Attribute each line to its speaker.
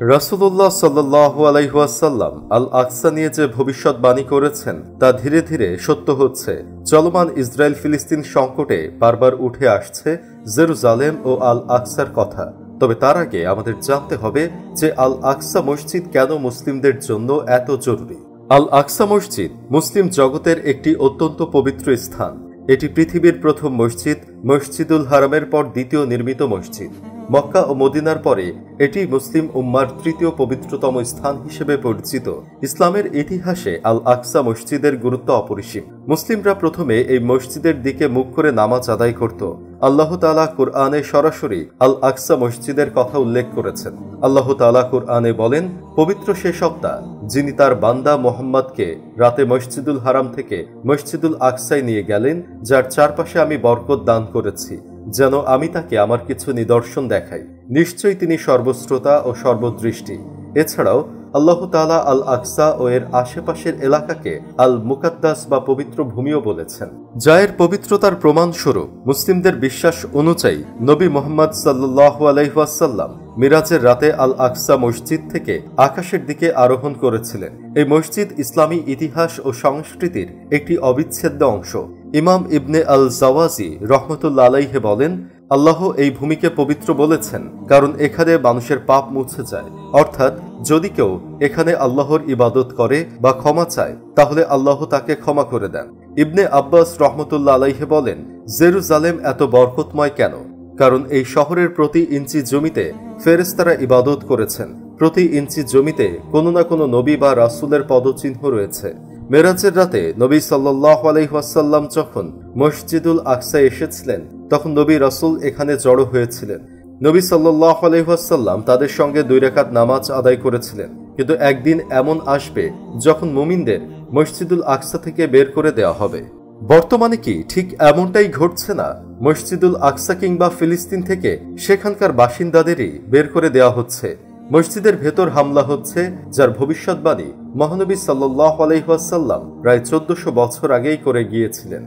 Speaker 1: রাসূলুল্লাহ সাল্লাল্লাহু আলাইহি ওয়াসাল্লাম আল আকসা নিয়ে যে ভবিষ্যৎবাণী করেছেন তা ধীরে ধীরে সত্য হচ্ছে। চলমান ইসরায়েল ফিলিস্তিন সংকটে বারবার উঠে আসছে জেরুজালেম ও আল আকসার কথা। তবে তার আগে আমাদের জানতে হবে যে আল আকসা মসজিদ কেন মুসলিমদের জন্য এত জরুরি। আল আকসা মসজিদ মুসলিম জগতের একটি অত্যন্ত পবিত্র স্থান। এটি পৃথিবীর প্রথম মসজিদ, মসজিদুল হারামের পর দ্বিতীয় নির্মিত মসজিদ। মক্কা ও মদিনার পরে এটি মুসলিম উম্মার তৃতীয় পবিত্রতম স্থান হিসেবে পরিচিত। ইসলামের ইতিহাসে আল আকসা মসজিদের গুরুত্ব অপরিসীম। মুসলিমরা প্রথমে এই মসজিদের দিকে মুখ করে নামাজ আদায় করত। আল্লাহ তাআলা কুরআনে সরাসরি আল আকসা মসজিদের কথা উল্লেখ করেছেন। আল্লাহ তাআলা কুরআনে বলেন, পবিত্র সে সত্তা যিনি তার বান্দা মুহাম্মদকে রাতে মসজিদুল হারাম থেকে মসজিদুল আকসায় নিয়ে গেলেন, যার চারপাশে আমি বরকত দান করেছি, যেন আমি তাকে আমার কিছু নিদর্শন দেখাই। নিশ্চয়ই তিনি সর্বশ্রোতা ও সর্বদৃষ্টি। এছাড়াও আল্লাহ তাআলা আল আকসা ও এর আশেপাশের এলাকাকে আল মুকাদ্দাস বা পবিত্র ভূমিও বলেছেন, যা এর পবিত্রতার প্রমাণস্বরূপ। মুসলিমদের বিশ্বাস অনুযায়ী নবী মুহাম্মদ সাল্লাল্লাহু আলাইহি ওয়াসাল্লাম মিরাজের রাতে আল আকসা মসজিদ থেকে আকাশের দিকে আরোহণ করেছিলেন। এই মসজিদ ইসলামী ইতিহাস ও সংস্কৃতির একটি অবিচ্ছেদ্য অংশ। ইমাম ইবনে আল জাওয়াজি রহমতুল্লাহ আলাইহি বলেন, আল্লাহ এই ভূমিকে পবিত্র বলেছেন কারণ এখানে মানুষের পাপ মুছে যায়। অর্থাৎ যদি কেউ এখানে আল্লাহর ইবাদত করে বা ক্ষমা চায়, তাহলে আল্লাহ তাকে ক্ষমা করে দেন। ইবনে আব্বাস রহমতুল্লাহ আলাইহি বলেন, জেরুজালেম এত বরকতময় কেন? কারণ এই শহরের প্রতি ইঞ্চি জমিতে ফেরেশতারা ইবাদত করেছেন। প্রতি ইঞ্চি জমিতে কোনো না কোনো নবী বা রাসূলের পদচিহ্ন রয়েছে। মেরাজের রাতে নবী সাল্লাল্লাহু আলাইহি ওয়াসাল্লাম যখন মসজিদুল আকসায় এসেছিলেন, তখন নবী রাসূল এখানে জড়ো হয়েছিলেন। নবী সাল্লাল্লাহু আলাইহি ওয়াসাল্লাম তাদের সঙ্গে 2 রাকাত নামাজ আদায় করেছিলেন। কিন্তু একদিন এমন আসবে যখন মুমিনদের মসজিদুল আকসা থেকে বের করে দেওয়া হবে। বর্তমানে কি ঠিক এমনটাই ঘটছে না? মসজিদুল আকসা কিংবা ফিলিস্তিন থেকে সেখানকার বাসিন্দাদেরই বের করে দেওয়া হচ্ছে। মসজিদের ভেতর হামলা হচ্ছে, যার ভবিষ্যৎবাণী মহানবী সাল্লাল্লাহু আলাইহি ওয়াসাল্লাম প্রায় 1400 বছর আগেই করে গিয়েছিলেন।